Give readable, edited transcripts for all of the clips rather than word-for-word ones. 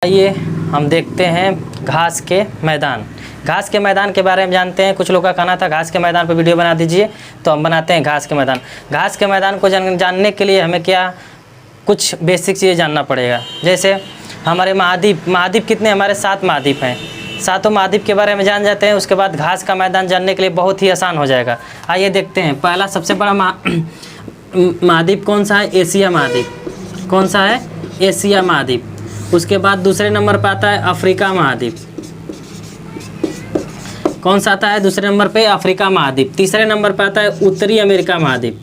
आइए हम देखते हैं घास के मैदान। घास के मैदान के बारे में जानते हैं। कुछ लोगों का कहना था घास के मैदान पर वीडियो बना दीजिए, तो हम बनाते हैं घास के मैदान। घास के मैदान को जानने के लिए हमें क्या कुछ बेसिक चीज़ें जानना पड़ेगा। जैसे हमारे महाद्वीप कितने, हमारे 7 महाद्वीप हैं। 7 महाद्वीप के बारे में जान जाते हैं, उसके बाद घास का मैदान जानने के लिए बहुत ही आसान हो जाएगा। आइए देखते हैं। पहला सबसे बड़ा महाद्वीप कौन सा है? एशिया महाद्वीप। कौन सा है? एशिया महाद्वीप। उसके बाद दूसरे नंबर पर आता है अफ्रीका महाद्वीप। कौन सा आता है दूसरे नंबर पे? अफ्रीका महाद्वीप। तीसरे नंबर पर आता है उत्तरी अमेरिका महाद्वीप।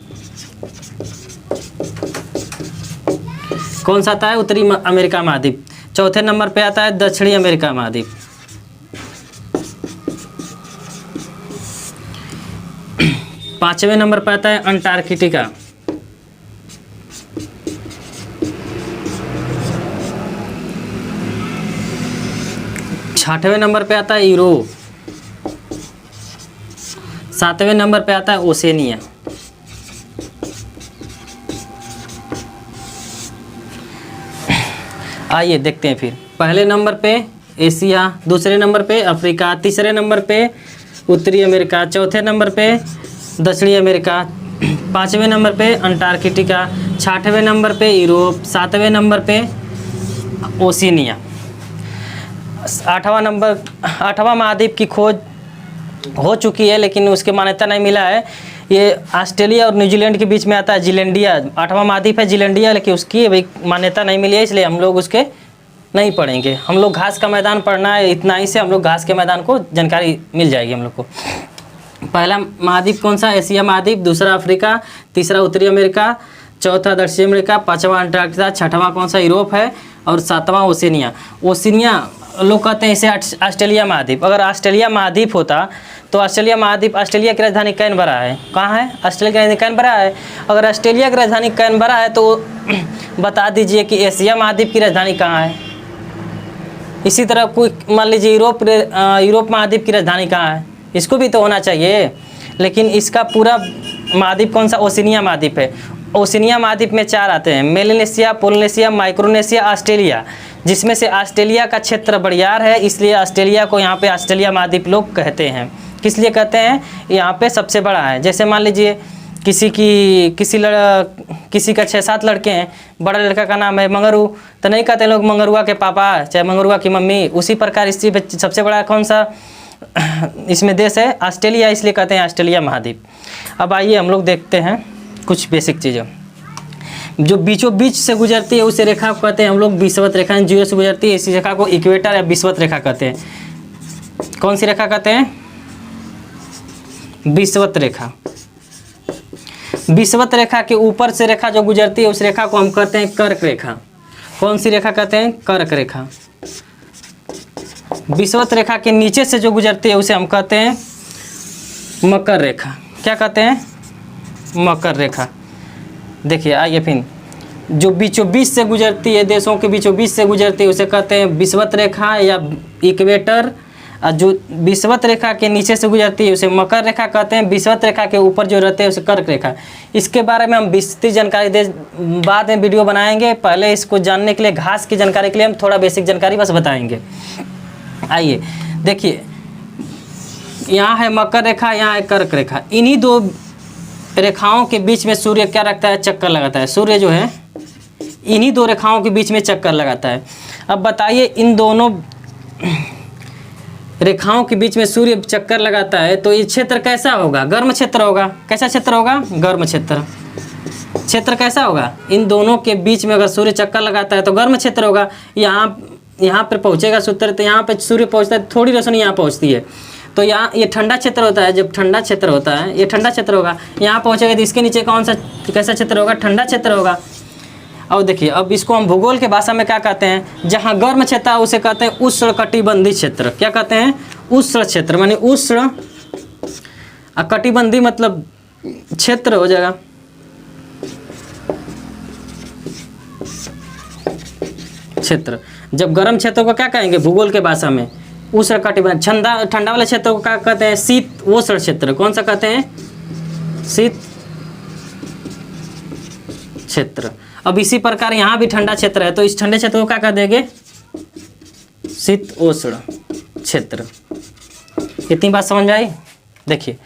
कौन सा आता है? उत्तरी अमेरिका महाद्वीप। चौथे नंबर पे आता है दक्षिणी अमेरिका महाद्वीप। पांचवें नंबर पर आता है अंटार्कटिका। छठवें नंबर पे आता है यूरोप। 7वें नंबर पे आता है ओसेनिया। आइए देखते हैं फिर। पहले नंबर पे एशिया, दूसरे नंबर पे अफ्रीका, तीसरे नंबर पे उत्तरी अमेरिका, चौथे नंबर पे दक्षिणी अमेरिका, पांचवें नंबर पे अंटार्कटिका, छठवें नंबर पे यूरोप, 7वें नंबर पे ओसेनिया। 8वां महाद्वीप की खोज हो चुकी है, लेकिन उसके मान्यता नहीं मिला है। ये ऑस्ट्रेलिया और न्यूजीलैंड के बीच में आता है, जिलैंडिया। 8वां महाद्वीप है जिलैंडिया, लेकिन उसकी अभी मान्यता नहीं मिली है, इसलिए हम लोग उसके नहीं पढ़ेंगे। हम लोग घास का मैदान पढ़ना है, इतना ही से हम लोग घास के मैदान को जानकारी मिल जाएगी हम लोग को। पहला महाद्वीप कौन सा? एशिया महाद्वीप। दूसरा अफ्रीका, तीसरा उत्तरी अमेरिका, चौथा दक्षिणी अमेरिका, पाँचवा अंटार्कटिका, छठवां कौन सा? यूरोप है, और 7वां ओसेनिया। ओसेनिया लोग कहते हैं इसे ऑस्ट्रेलिया महाद्वीप। अगर ऑस्ट्रेलिया महाद्वीप होता तो ऑस्ट्रेलिया महाद्वीप, ऑस्ट्रेलिया की राजधानी कैनबरा है। कहाँ है? ऑस्ट्रेलिया की राजधानी कैनबरा है। अगर ऑस्ट्रेलिया की राजधानी कैनबरा है तो बता दीजिए कि एशिया महाद्वीप की राजधानी कहाँ है। इसी तरह कोई मान लीजिए यूरोप महाद्वीप की राजधानी कहाँ है, इसको भी तो होना चाहिए। लेकिन इसका पूरा महाद्वीप कौन सा? ओसेनिया महाद्वीप है। ओसेनिया महाद्वीप में 4 आते हैं: मेलानेशिया, पोलिनेशिया, माइक्रोनेशिया, ऑस्ट्रेलिया। जिसमें से ऑस्ट्रेलिया का क्षेत्र बड़ियार है, इसलिए ऑस्ट्रेलिया को यहाँ पे ऑस्ट्रेलिया महाद्वीप लोग कहते हैं। किस लिए कहते हैं? यहाँ पे सबसे बड़ा है। जैसे मान लीजिए किसी का 6-7 लड़के हैं, बड़ा लड़का का नाम है मंगरू, तो नहीं कहते लोग मंगरुआ के पापा चाहे मंगरुआ की मम्मी। उसी प्रकार इसी सबसे बड़ा कौन सा इसमें देश है? ऑस्ट्रेलिया, इसलिए कहते हैं ऑस्ट्रेलिया महाद्वीप। अब आइए हम लोग देखते हैं कुछ बेसिक चीज़ें। जो बीचों बीच से गुजरती है उसे रेखा को कहते हैं हम लोग विषुवत रेखा। जीरो से गुजरती है इसी रेखा को इक्वेटर या विषुवत रेखा कहते हैं। कौन सी रेखा कहते हैं? विषुवत रेखा। विषुवत रेखा के ऊपर से रेखा जो गुजरती है उस रेखा को हम कहते हैं कर्क रेखा। कौन सी रेखा कहते हैं? कर्क रेखा। विषुवत रेखा के नीचे से जो गुजरती है उसे हम कहते हैं मकर रेखा। क्या कहते हैं? मकर रेखा। देखिए आइए फिर, जो बीचों बीच से गुजरती है, देशों के बीचों बीच से गुजरती है उसे कहते हैं विषुवत रेखा या इक्वेटर। और जो विषुवत रेखा के नीचे से गुजरती है उसे मकर रेखा कहते हैं। विषुवत रेखा के ऊपर जो रहते हैं उसे कर्क रेखा। इसके बारे में हम विस्तृत जानकारी बाद में वीडियो बनाएंगे। पहले इसको जानने के लिए, घास की जानकारी के लिए हम थोड़ा बेसिक जानकारी बस बताएंगे। आइए देखिए, यहाँ है मकर रेखा, यहाँ है कर्क रेखा। इन्हीं 2 रेखाओं के बीच में सूर्य क्या रखता है? चक्कर लगाता है। सूर्य जो है इन्हीं 2 रेखाओं के बीच में चक्कर लगाता है। अब बताइए, इन दोनों रेखाओं के बीच में सूर्य चक्कर लगाता है तो ये क्षेत्र कैसा होगा? गर्म क्षेत्र होगा। कैसा क्षेत्र होगा? गर्म क्षेत्र। क्षेत्र कैसा होगा? इन दोनों के बीच में अगर सूर्य चक्कर लगाता है तो गर्म क्षेत्र होगा। यहाँ पर पहुँचेगा सूर्य, तो यहाँ पर सूर्य पहुँचता है, थोड़ी रोशनी यहाँ पहुँचती है, तो यहाँ ये ठंडा क्षेत्र होता है। जब ठंडा क्षेत्र होता है, ये ठंडा क्षेत्र होगा। यहाँ पहुँचेगा तो इसके नीचे कौन सा कैसा क्षेत्र होगा? ठंडा क्षेत्र होगा। अब देखिए, अब इसको हम भूगोल के भाषा में क्या कहते हैं? जहाँ गर्म क्षेत्र है उसे कहते हैं उष्णकटिबंधीय क्षेत्र। क्या कहते हैं? उष्ण क्षेत्र, माने उष्ण, कटिबंधी मतलब क्षेत्र हो जाएगा। क्षेत्र। जब गर्म क्षेत्र को क्या कहेंगे भूगोल के भाषा में? उष्णकटिबंधीय। ठंडा वाले क्षेत्र को क्या कहते हैं? शीत उष्ण क्षेत्र। कौन सा कहते हैं? शीत क्षेत्र। अब इसी प्रकार यहाँ भी ठंडा क्षेत्र है, तो इस ठंडे क्षेत्र को क्या कह देंगे? शीतोष्ण क्षेत्र। इतनी बात समझ में आई। देखिए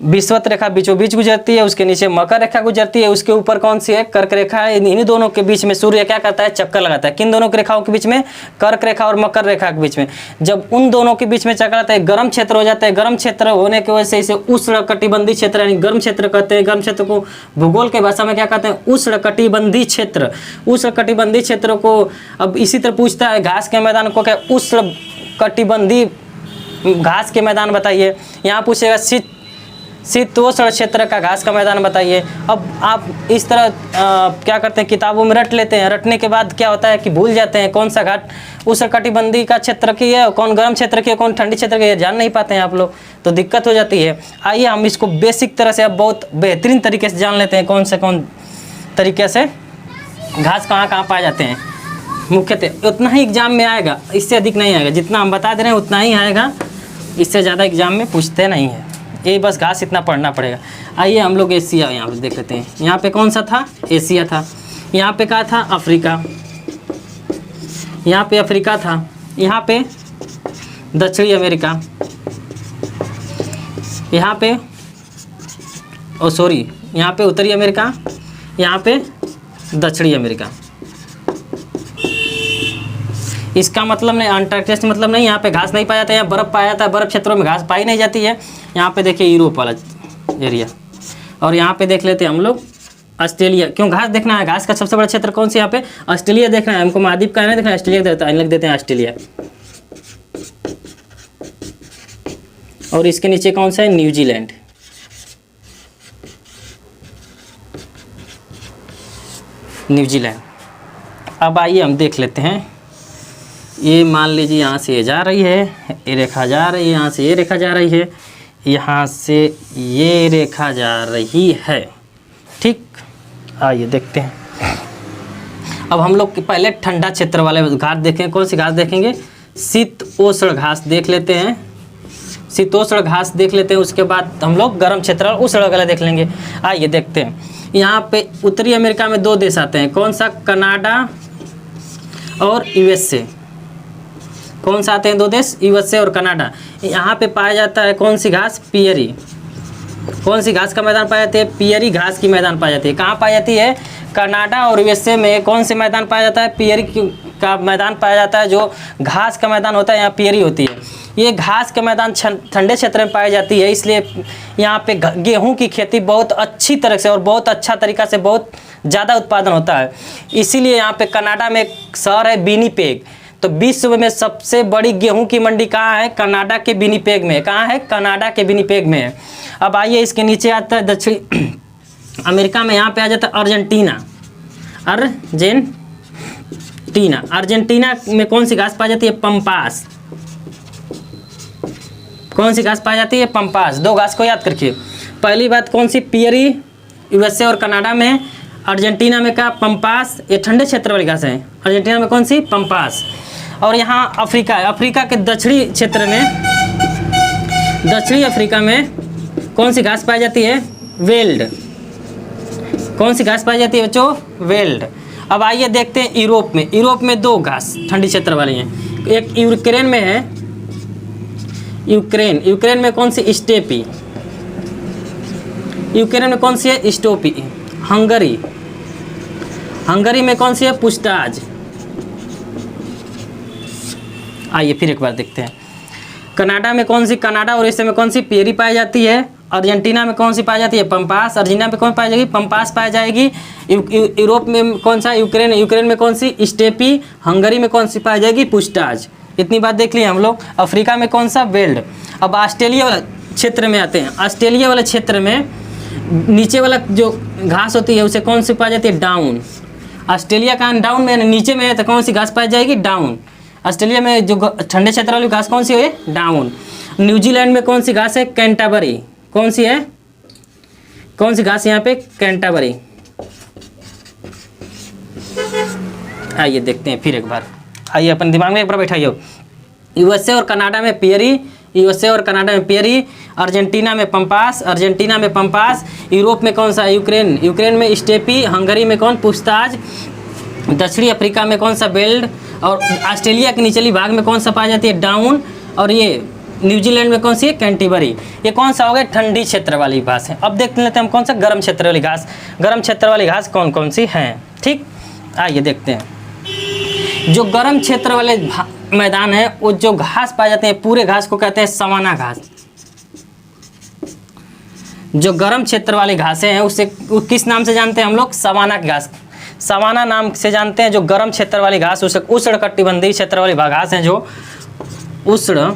विषुवत रेखा बीचों बीच गुजरती है, उसके नीचे मकर रेखा गुजरती है, उसके ऊपर कौन सी है, कर्क रेखा है। इन्हीं दोनों के बीच में सूर्य क्या करता है, चक्कर लगाता है। किन दोनों की रेखाओं के बीच में, कर्क रेखा और मकर रेखा के बीच में। जब उन दोनों के बीच में चक्कर आता है, गर्म क्षेत्र हो जाता है। गर्म क्षेत्र होने की वजह से इसे उष्णकटिबंधीय क्षेत्र यानी गर्म क्षेत्र कहते हैं। गर्म क्षेत्र को भूगोल के भाषा में क्या कहते हैं, उष्णकटिबंधीय क्षेत्र। उष्णकटिबंधीय क्षेत्र को अब इसी तरह पूछता है घास के मैदान को क्या, उष्णकटिबंधीय घास के मैदान बताइए। यहाँ पूछेगा शीतोष्ण क्षेत्र का घास का मैदान बताइए। अब आप इस तरह क्या करते हैं, किताबों में रट लेते हैं। रटने के बाद क्या होता है कि भूल जाते हैं कौन सा घाट उष्णकटिबंधीय का क्षेत्र की है, कौन गर्म क्षेत्र की है, कौन ठंडी क्षेत्र की है, जान नहीं पाते हैं आप लोग, तो दिक्कत हो जाती है। आइए हम इसको बेसिक तरह से अब बहुत बेहतरीन तरीके से जान लेते हैं कौन तरीके से घास कहाँ कहाँ पाए जाते हैं। मुख्यतः उतना ही एग्जाम में आएगा, इससे अधिक नहीं आएगा। जितना हम बता दे रहे हैं उतना ही आएगा, इससे ज़्यादा एग्जाम में पूछते नहीं हैं। ये बस घास इतना पढ़ना पड़ेगा। आइए हम लोग एशिया यहाँ पे देख लेते हैं। यहाँ पे कौन सा था, एशिया था। यहाँ पे क्या था, अफ्रीका। यहाँ पे अफ्रीका था। यहाँ पे दक्षिणी अमेरिका। यहाँ पे यहाँ पे उत्तरी अमेरिका। यहाँ पे दक्षिणी अमेरिका। इसका मतलब नहीं, अंटार्कटिका मतलब नहीं, यहाँ पे घास नहीं पाया जाता है, यहाँ बर्फ़ पाया जाता है। बर्फ़ क्षेत्रों में घास पाई नहीं जाती है। यहाँ पे देखिए यूरोप वाला एरिया। और यहाँ पे देख लेते हैं हम लोग ऑस्ट्रेलिया। क्यों घास देखना है, घास का सबसे बड़ा क्षेत्र कौन सा यहाँ पे, ऑस्ट्रेलिया देखना है हमको। महाद्वीप का नहीं देखना है, ऑस्ट्रेलिया देता है, लिख देते हैं ऑस्ट्रेलिया। और इसके नीचे कौन सा है, न्यूजीलैंड। न्यूजीलैंड। अब आइए हम देख लेते हैं। ये मान लीजिए यहाँ से ये जा रही है, ये रेखा जा रही है, यहाँ से ये रेखा जा रही है, यहाँ से ये रेखा जा रही है। ठीक, आइए देखते हैं। अब हम लोग पहले ठंडा क्षेत्र वाले घास देखें। कौन सी घास देखेंगे, शीतोष्ण घास देख लेते हैं। शीतोष्ण घास देख लेते हैं, उसके बाद हम लोग गर्म क्षेत्र और उष्ण वाला देख लेंगे। आइए देखते हैं। यहाँ पे उत्तरी अमेरिका में दो देश आते हैं। कौन सा, कनाडा और यूएसए। कौन सा आते हैं दो देश, यूएसए और कनाडा। यहाँ पे पाया जाता है कौन सी घास, पियरी। कौन सी घास का मैदान पाया जाता है, पियरी घास की मैदान पाई जाती है। कहाँ पाई जाती है, कनाडा और यूएसए में कौन से मैदान पाया जाता है, पियरी का मैदान पाया जाता है। जो घास का मैदान होता है यहाँ पियरी होती है। ये घास का मैदान ठंडे क्षेत्र में पाई जाती है, इसलिए यहाँ पे गेहूँ की खेती बहुत अच्छी तरह से और बहुत अच्छा तरीका से बहुत ज़्यादा उत्पादन होता है। इसीलिए यहाँ पे कनाडा में एक शहर है विनिपेग। तो विश्व में सबसे बड़ी गेहूं की मंडी कहाँ है, कनाडा के विनिपेग में। कहाँ है, कनाडा के विनिपेग में है। अब आइए इसके नीचे आता है दक्षिणी अमेरिका में। यहाँ पे आ जाता है अर्जेंटीना। अर्जेंटीना में कौन सी घास पाई जाती है, पंपास। कौन सी घास पाई जाती है, पंपास। दो घास को याद रखिए। पहली बात कौन सी, पियरी यूएसए और कनाडा में। अर्जेंटीना में का पंपास, ये ठंडे क्षेत्र वाली घास है। अर्जेंटीना में कौन सी, पंपास। और यहाँ अफ्रीका है। अफ्रीका के दक्षिणी क्षेत्र में, दक्षिणी अफ्रीका में कौन सी घास पाई जाती है, वेल्ड। कौन सी घास पाई जाती है बच्चों, वेल्ड। अब आइए देखते हैं यूरोप में। यूरोप में दो घास ठंडी क्षेत्र वाली हैं। एक यूक्रेन में है, यूक्रेन में कौन सी, स्टेपी। यूक्रेन में कौन सी है, स्टोपी। हंगरी में कौन सी है, पुस्ताज। आइए फिर एक बार देखते हैं। कनाडा में कौन सी, कनाडा और इसमें कौन सी, पियरी पाई जाती है। अर्जेंटीना में कौन सी पाई जाती है, पंपास। अर्जेंटीना में कौन पाई जाएगी, पंपास पाई जाएगी। यूरोप में कौन सा, यूक्रेन में कौन सी, स्टेपी। हंगरी में कौन सी पाई जाएगी, पुस्ताज। इतनी बात देख ली हम लोग। अफ्रीका में कौन सा, वेल्ड। अब ऑस्ट्रेलिया वाला क्षेत्र में आते हैं। ऑस्ट्रेलिया वाले क्षेत्र में नीचे वाला जो घास होती है उसे कौन सी पाई जाती है, डाउन। ऑस्ट्रेलिया का डाउन में नीचे में है तो कौन सी घास पाई जाएगी, डाउन। ऑस्ट्रेलिया में जो ठंडे क्षेत्र वाली घास कौन सी है, डाउन। न्यूजीलैंड में कौन सी घास है, कैंटाबरी। कौन सी है, कौन सी घास यहाँ पे, कैंटाबरी। आइए देखते हैं फिर एक बार। आइए अपन दिमाग में एक बार बैठाइए। यूएसए और कनाडा में पियरी, यूएसए और कनाडा में पियरी। अर्जेंटीना में पंपास, अर्जेंटीना में पंपास। यूरोप में कौन सा, यूक्रेन में स्टेपी। हंगरी में कौन, पुस्ताज। दक्षिणी अफ्रीका में कौन सा, बेल्ड। और ऑस्ट्रेलिया के निचली भाग में कौन सा पाई जाती है, डाउन। और ये न्यूजीलैंड में कौन सी है, कैंटरबरी। ये कौन सा हो गया, ठंडी क्षेत्र वाली घास है। अब देख लेते हैं हम कौन सा, गर्म क्षेत्र वाली घास। गर्म क्षेत्र वाली घास कौन कौन सी हैं, ठीक, आइए देखते हैं। जो गर्म क्षेत्र वाले मैदान है, वो जो घास पाए जाते हैं पूरे घास को कहते हैं सवाना घास। जो गर्म क्षेत्र वाली घासें हैं उसे किस नाम से जानते हैं हम लोग, सवाना की घास, सवाना नाम से जानते हैं। जो गर्म क्षेत्र वाली घास उसे उष्ण कटिबंधीय क्षेत्र वाली घास हैं, जो उष्ण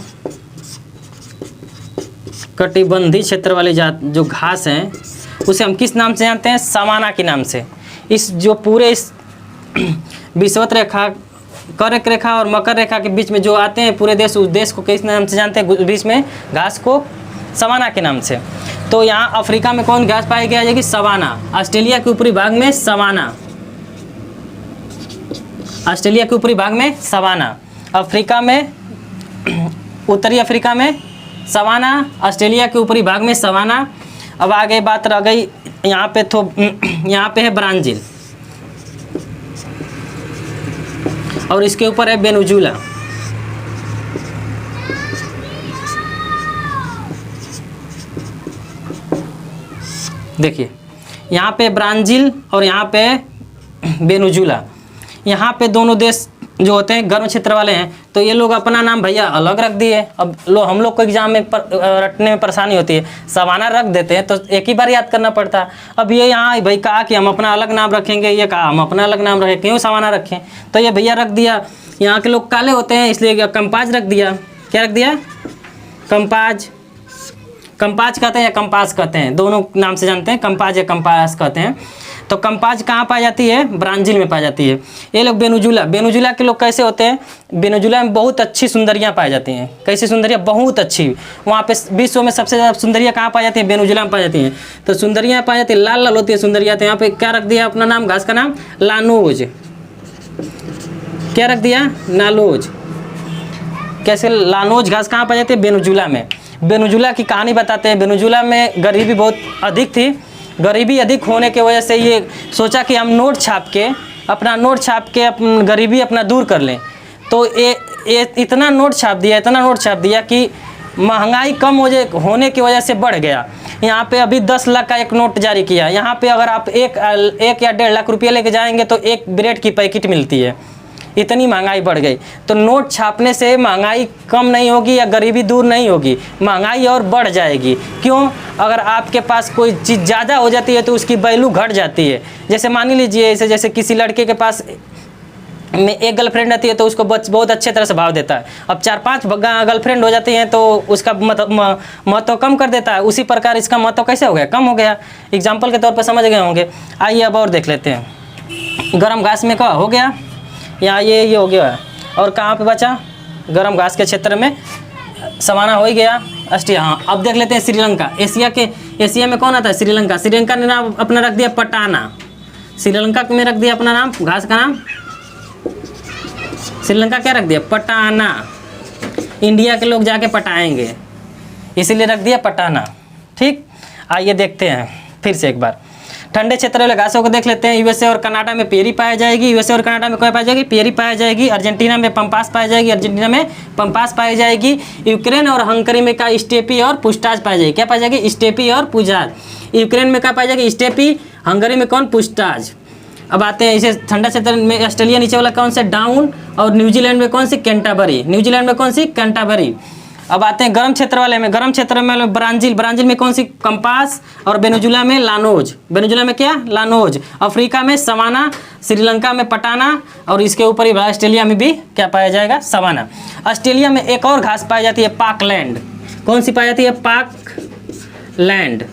कटिबंधीय क्षेत्र वाली जो घास हैं उसे हम किस नाम से जानते हैं, सवाना के नाम से। इस जो पूरे इस विषुवत रेखा, कर्क रेखा और मकर रेखा के बीच में जो आते हैं पूरे देश, उस देश को किस नाम से जानते हैं, बीच में घास को सवाना के नाम से। तो यहाँ अफ्रीका में कौन घास पाई जाएगी, सवाना। ऑस्ट्रेलिया के ऊपरी भाग में सवाना, ऑस्ट्रेलिया के ऊपरी भाग में सवाना। अफ्रीका में, उत्तरी अफ्रीका में सवाना, ऑस्ट्रेलिया के ऊपरी भाग में सवाना। अब आगे बात रह गई यहाँ पे, तो यहाँ पे है ब्राज़ील और इसके ऊपर है वेनेजुएला। देखिए यहाँ पे ब्राज़ील और यहाँ पे वेनेजुएला। यहाँ पे दोनों देश जो होते हैं गर्म क्षेत्र वाले हैं, तो ये लोग अपना नाम भैया अलग रख दिए। अब हम लोग को एग्जाम में रटने में परेशानी होती है, सवाना रख देते हैं तो एक ही बार याद करना पड़ता है। अब ये यहाँ भाई कहा कि हम अपना अलग नाम रखेंगे, ये कहा हम अपना अलग नाम रखें, क्यों सवाना रखें, तो ये भैया रख दिया। यहाँ के लोग काले होते हैं इसलिए कंपाज रख दिया। क्या रख दिया, कंपाज। कंपाज कहते हैं या कंपास कहते हैं, दोनों नाम से जानते हैं, कंपाज या कंपास कहते हैं। तो कंपाज कहाँ पाई जाती है, ब्राज़ील में पाई जाती है। ये लोग वेनेजुएला, वेनेजुएला के लोग कैसे होते हैं, वेनेजुएला में बहुत अच्छी सुंदरियाँ पाई जाती हैं। कैसी सुंदरियाँ, बहुत अच्छी। वहाँ पे विश्व में सबसे ज़्यादा सुंदरियाँ कहाँ पाई जाती हैं, वेनेजुएला में पाई जाती हैं। तो सुंदरियाँ पाई जाती है, लाल लाल होती है सुंदरियाँ। तो यहाँ पे क्या रख दिया अपना नाम, घास का नाम लानोज। क्या रख दिया, नालोज। कैसे, लानोज घास कहाँ पाई जाती है, वेनेजुएला में। वेनेजुएला की कहानी बताते हैं। वेनेजुएला में गरीबी बहुत अधिक थी। गरीबी अधिक होने की वजह से ये सोचा कि हम नोट छाप के गरीबी अपना दूर कर लें। तो ये इतना नोट छाप दिया कि महंगाई कम होने की वजह से बढ़ गया। यहाँ पे अभी 10 लाख का एक नोट जारी किया। यहाँ पे अगर आप एक या 1.5 लाख रुपया लेके जाएंगे तो एक ब्रेड की पैकेट मिलती है। इतनी महंगाई बढ़ गई। तो नोट छापने से महंगाई कम नहीं होगी या गरीबी दूर नहीं होगी, महंगाई और बढ़ जाएगी। क्यों, अगर आपके पास कोई चीज़ ज़्यादा हो जाती है तो उसकी वैल्यू घट जाती है। जैसे मान लीजिए जैसे किसी लड़के के पास में एक गर्लफ्रेंड रहती है तो उसको बहुत अच्छे तरह से भाव देता है। अब 4-5 गर्लफ्रेंड हो जाती हैं तो उसका महत्व कम कर देता है। उसी प्रकार इसका महत्व कैसे हो गया, कम हो गया। एग्जाम्पल के तौर पर समझ गए होंगे। आइए अब और देख लेते हैं। गर्म घास में क्या हो गया, यहाँ ये हो गया। और कहाँ पे बचा, गर्म घास के क्षेत्र में सवाना हो ही गया, ऑस्ट्रेलिया। हाँ, अब देख लेते हैं श्रीलंका। एशिया में कौन आता है, श्रीलंका। श्रीलंका ने नाम अपना रख दिया पटाना। श्रीलंका में रख दिया अपना नाम, घास का नाम श्रीलंका क्या रख दिया, पटाना। इंडिया के लोग जाके पटाएंगे इसीलिए रख दिया पटाना। ठीक, आइए देखते हैं फिर से एक बार। ठंडे क्षेत्र वाले घासों को देख लेते हैं। यूएसए और कनाडा में पेरी पाई जाएगी। यूएसए और कनाडा में क्या पाई जाएगी, पेरी पाई जाएगी। अर्जेंटीना में पंपास पाई जाएगी। अर्जेंटीना में पंपास पाई जाएगी। यूक्रेन और हंगरी में का स्टेपी और पुस्टाज पाई जाएगी। क्या पाई जाएगी, स्टेपी और पुजाज। यूक्रेन में क्या पाई जाएगी, स्टेपी। हंगरी में कौन, पुस्टाज। अब आते हैं इसे ठंडा क्षेत्र में। ऑस्ट्रेलिया नीचे वाला कौन सा, डाउन। और न्यूजीलैंड में कौन सी, कैंटरबरी। न्यूजीलैंड में कौन सी, कैंटरबरी। अब आते हैं गर्म क्षेत्र वाले में। गर्म क्षेत्र में ब्राज़ील में कौन सी, कंपास। और वेनेजुएला में लानोज। वेनेजुएला में क्या, लानोज। अफ्रीका में सवाना। श्रीलंका में पटाना। और इसके ऊपर ही ऑस्ट्रेलिया में भी क्या पाया जाएगा, सवाना। ऑस्ट्रेलिया में एक और घास पाई जाती है, पार्कलैंड। कौन सी पाई जाती है, पार्कलैंड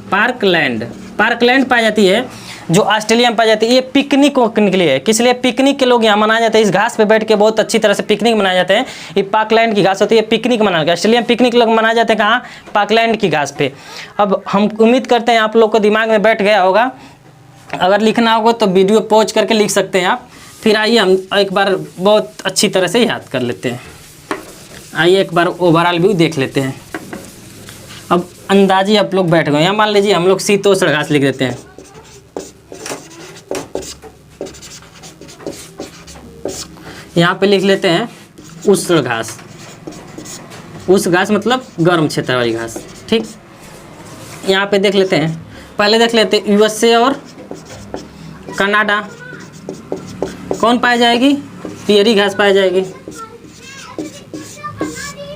पाई जाती है, जो ऑस्ट्रेलिया में पाई जाती है। ये पिकनिक के लिए है। किस लिए, पिकनिक के लोग यहाँ मनाए जाते हैं। इस घास पे बैठ के बहुत अच्छी तरह से पिकनिक मनाए जाते हैं। ये पार्कलैंड की घास होती है, पिकनिक मनाने का। ऑस्ट्रेलिया में पिकनिक लोग मनाए जाते हैं कहाँ, पार्कलैंड की घास पे। अब हम उम्मीद करते हैं आप लोग को दिमाग में बैठ गया होगा। अगर लिखना होगा तो वीडियो पॉज करके लिख सकते हैं आप। फिर आइए हम एक बार बहुत अच्छी तरह से याद कर लेते हैं। आइए एक बार ओवरऑल व्यू देख लेते हैं। अब अंदाजी आप लोग बैठ गए। यहाँ मान लीजिए हम लोग शीतोष्ण घास लिख देते हैं। यहाँ पे लिख लेते हैं उष्ण घास। उष्ण घास मतलब गर्म क्षेत्र वाली घास। ठीक, यहाँ पे देख लेते हैं, पहले देख लेते हैं यूएसए और कनाडा कौन पाई जाएगी, पियरी घास पाई जाएगी।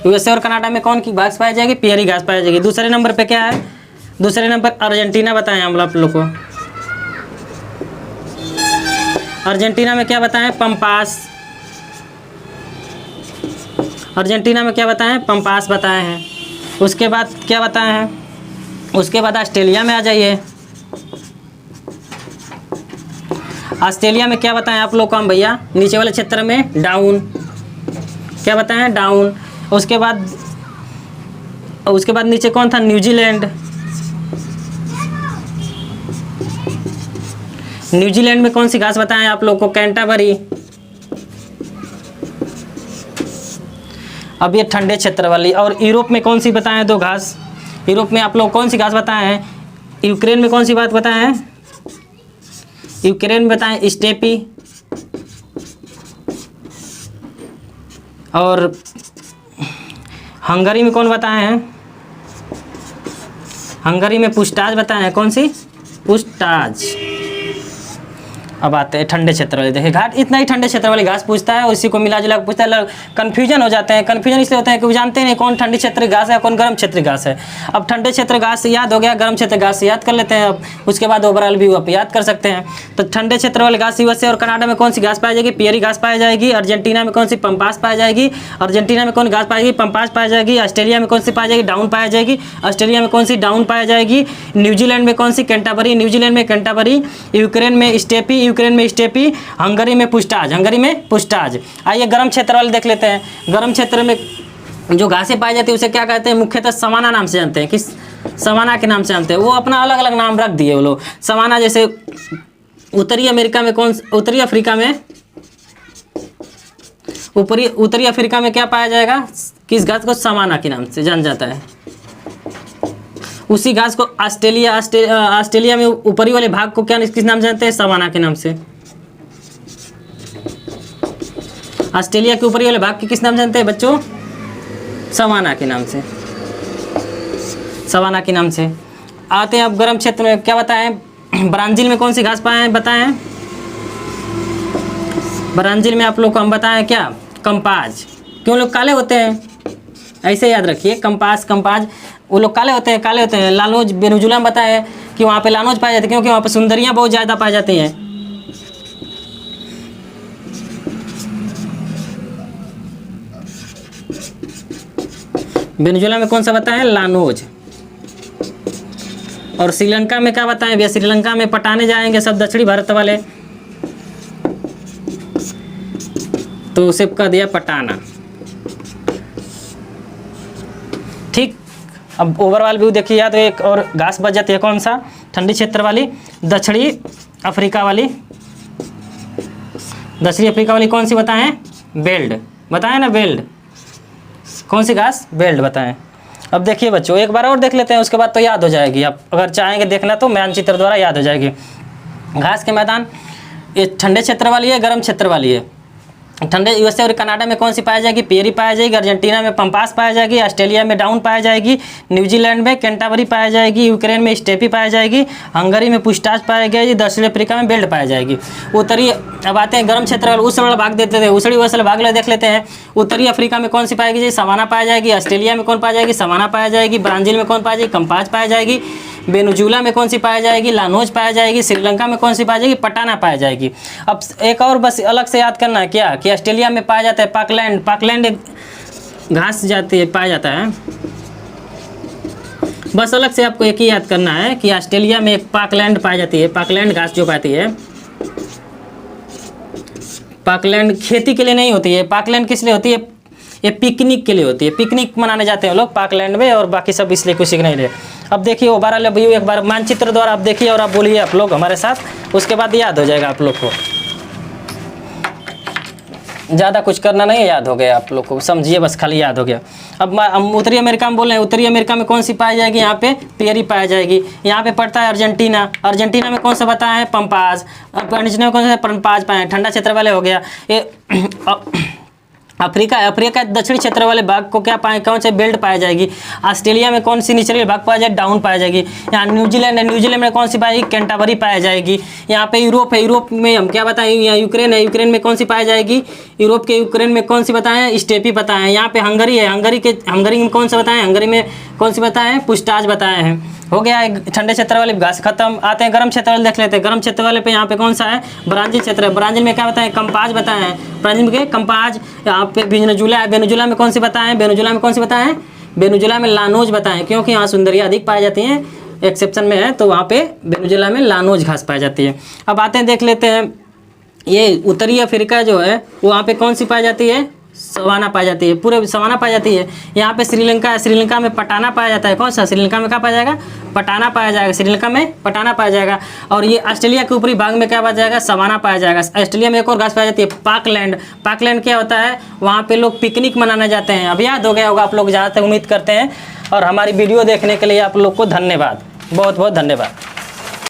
यूएसए और कनाडा में कौन की घास पाई जाएगी, पियरी घास पाई जाएगी। दूसरे नंबर पे क्या है, दूसरे नंबर अर्जेंटीना बताएं हम आप लोग को। अर्जेंटीना में क्या बताएं, पंपास। अर्जेंटीना में क्या बताएं, पंपास बताए हैं। उसके बाद क्या बताए हैं, उसके बाद ऑस्ट्रेलिया में आ जाइए। ऑस्ट्रेलिया में क्या बताएं आप लोग को हम भैया, नीचे वाले क्षेत्र में डाउन, क्या बताएं, डाउन। उसके बाद नीचे कौन था, न्यूजीलैंड। न्यूजीलैंड में कौन सी घास बताएं आप लोग को, कैंटाबरी। अब ये ठंडे क्षेत्र वाली। और यूरोप में कौन सी बताएं दो घास, यूरोप में आप लोग कौन सी घास बताए हैं, यूक्रेन में कौन सी बात बताए हैं, यूक्रेन में बताएं स्टेपी। और हंगरी में कौन बताए हैं, हंगरी में पुस्टाज बताए हैं, कौन सी, पुस्टाज। अब आते हैं ठंडे क्षेत्र वाले। देखिए घाट इतना ही ठंडे क्षेत्र वाली घास पूछता है, उसी को मिला जुला पूछता है। कन्फ्यूजन हो जाते हैं, कन्फ्यूजन इसलिए होता है कि वो जानते नहीं कौन ठंडी क्षेत्र घास है, कौन गर्म क्षेत्र घास है। अब ठंडे क्षेत्र घास से याद हो गया, गर्म क्षेत्र घास से याद कर लेते हैं। अब उसके बाद ओवरऑल व्यू आप याद कर सकते हैं। तो ठंडे क्षेत्र वाली घास यूएसए और कनाडा में कौन सी घास पाई जाएगी, पियरी घास पाई जाएगी। अर्जेंटीना में कौन सी, पंपास पाई जाएगी। अर्जेंटीना में कौन घास पाई जाएगी, पंपास पाई जाएगी। ऑस्ट्रेलिया में कौन सी पाई जाएगी, डाउन पाई जाएगी। ऑस्ट्रेलिया में कौन सी, डाउन पाई जाएगी। न्यूजीलैंड में कौन सी, कैंटाबरी। न्यूजीलैंड में कैंटाबरी। यूक्रेन में स्टेपी, यूक्रेन में स्टेपी। हंगरी में पुस्टाज, हंगरी में पुस्टाज। आइए गर्म क्षेत्र वाले देख लेते हैं। गर्म क्षेत्र में जो घासें पाई जाती है उसे क्या कहते हैं, मुख्यतः सवाना नाम से जानते हैं। किस, सवाना के नाम से जानते हैं। वो अपना अलग अलग नाम रख दिए वो लोग सवाना। जैसे उत्तरी अमेरिका में कौन, उत्तरी अफ्रीका में, उत्तरी अफ्रीका में क्या पाया जाएगा, किस घास को, सवाना के नाम से जान जाता है। उसी घास को ऑस्ट्रेलिया में ऊपरी वाले भाग को क्या, किस नाम से जानते हैं, सवाना के नाम से। ऑस्ट्रेलिया के ऊपरी वाले भाग के किस नाम से जानते हैं बच्चों, सवाना के नाम से, सवाना के नाम से। आते हैं अब गर्म क्षेत्र में, क्या बताएं, ब्राज़ील में कौन सी घास पाए हैं, बताएं। ब्राज़ील में आप लोग को हम बताएं क्या, कंपाज। क्यों लोग काले होते हैं, ऐसे याद रखिए, कंपास, कंपाज। वो लोग काले होते हैं, काले होते हैं। लानोज, वेनेजुला में बताया है कि वहाँ पे लानोज पाए जाते हैं, क्योंकि वहाँ पे सुंदरियाँ बहुत ज़्यादा पाई जाती हैं। वेनेजुला में कौन सा बताएं, लानोज। और श्रीलंका में क्या बताएं भैया, श्रीलंका में पटाने जाएंगे सब दक्षिणी भारत वाले, तो उसे कह दिया पटाना। ठीक, अब ओवरऑल व्यू देखिए। या तो एक और घास बच जाती है, कौन सा, ठंडी क्षेत्र वाली, दक्षिणी अफ्रीका वाली। दक्षिणी अफ्रीका वाली कौन सी बताएं, बेल्ट बताएं ना, बेल्ट। कौन सी घास, बेल्ट बताएं। अब देखिए बच्चों एक बार और देख लेते हैं, उसके बाद तो याद हो जाएगी। आप अगर चाहेंगे देखना तो मानचित्र द्वारा याद हो जाएगी। घास के मैदान, ये ठंडे क्षेत्र वाली है, गर्म क्षेत्र वाली है। ठंडे यूएसए और कनाडा में कौन सी पाई जाएगी, पेरी पाई जाएगी। अर्जेंटीना में पंपास पाई जाएगी। ऑस्ट्रेलिया में डाउन पाई जाएगी। न्यूजीलैंड में कैंटाबरी पाई जाएगी। यूक्रेन में स्टेपी पाई जाएगी। हंगरी में पुस्टाज पाई जाएगी। दक्षिण अफ्रीका में बेल्ट पाई जाएगी। उत्तरी, अब आते हैं गर्म क्षेत्र वाले, उस वाला भाग देते थे, उसड़ी वसल भाग देख लेते हैं। उत्तरी अफ्रीका में कौन सी पाएगी जी, सवाना पाई जाएगी। ऑस्ट्रेलिया में कौन पाई जाएगी, सवाना पाई जाएगी। ब्राज़ील में कौन पाई जाएगी, कंपास पाई जाएगी। वेनेजुला में कौन सी पाई जाएगी, लानोज पाई जाएगी। श्रीलंका में कौन सी पाई जाएगी, पटाना पाई जाएगी। अब एक और बस अलग से याद करना है क्या, कि ऑस्ट्रेलिया में पाया जाता है पाकलैंड। पाकलैंड घास जाती है, पाया जाता है। बस अलग से आपको एक ही याद करना है कि ऑस्ट्रेलिया में एक पाकलैंड पाई जाती है। पाकलैंड घास जो पाती है, पाकलैंड खेती के लिए नहीं होती है। पाकलैंड किस लिए होती है, ये पिकनिक के लिए होती है। पिकनिक मनाने जाते हैं लोग पाकलैंड में, और बाकी सब इसलिए कुछ सीख नहीं रहे। अब देखिए ओवरऑल व्यू एक बार मानचित्र द्वारा आप देखिए और आप बोलिए आप लोग हमारे साथ, उसके बाद याद हो जाएगा आप लोग को। ज़्यादा कुछ करना नहीं है, याद हो गया आप लोग को, समझिए बस, खाली याद हो गया। अब हम उत्तरी अमेरिका में बोल रहे हैं, उत्तरी अमेरिका में कौन सी पाई जाएगी, यहाँ पे पेरी पाई जाएगी। यहाँ पे पड़ता है अर्जेंटीना, अर्जेंटीना में कौन सा बताया है, पंपाज। अर्जेंटीना में कौन सा पंपाज पाए हैं, ठंडा क्षेत्र वाले हो गया। ये अफ्रीका, अफ्रीका दक्षिणी क्षेत्र वाले भाग को क्या पाए, कौन से बेल्ट पाई जाएगी। ऑस्ट्रेलिया में कौन सी निचली भाग पाया जाए, डाउन पाई जाएगी। यहाँ न्यूजीलैंड है, न्यूजीलैंड में कौन सी पाएगी, कैंटाबरी पाई जाएगी। यहाँ पे यूरोप है, यूरोप में हम क्या बताएं, यहाँ यूक्रेन है, यूक्रेन में कौन सी पाई जाएगी, यूरोप के यूक्रेन में कौन सी बताएं, स्टेपी बताएं। यहाँ पे हंगरी है, हंगरी में कौन सा बताएं, हंगरी में कौन सी बताएं, पुस्टाज बताए हैं। हो गया है ठंडे क्षेत्र वाले घास खत्म। आते हैं गर्म क्षेत्र वाले, देख लेते हैं गर्म क्षेत्र वाले पे। यहाँ पे कौन सा है, ब्राज़ील क्षेत्र है, ब्राज़ील में क्या बताएं, कंपाज बताए हैं, ब्राज़ील में कंपाज। यहाँ पे वेनेजुला है, वेनेजुला में कौन सी बताएं, वेनेजुला में कौन सी बताएं, वेनेजुला में लानोज बताएं, क्योंकि यहाँ सुंदरियाँ अधिक पाई जाती हैं, एक्सेप्शन में है, तो वहाँ पे वेनेजुला में लानोज घास पाई जाती है। अब आते हैं देख लेते हैं, ये उत्तरी अफ्रीका जो है वहाँ पे कौन सी पाई जाती है, सवाना पाई जाती है, पूरे सवाना पाई जाती है। यहाँ पे श्रीलंका है, श्रीलंका में पटाना पाया जाता है। कौन सा, श्रीलंका में क्या पाया जाएगा, पटाना पाया जाएगा, श्रीलंका में पटाना पाया जाएगा। और ये ऑस्ट्रेलिया के ऊपरी भाग में क्या पाया जाएगा, सवाना पाया जाएगा। ऑस्ट्रेलिया में एक और घास पाई जाती है, पाकलैंड। पाकलैंड क्या होता है, वहाँ पे लोग पिकनिक मनाने जाते हैं। अब याद हो गया होगा आप लोग, जहाँ तक उम्मीद करते हैं। और हमारी वीडियो देखने के लिए आप लोग को धन्यवाद, बहुत बहुत धन्यवाद।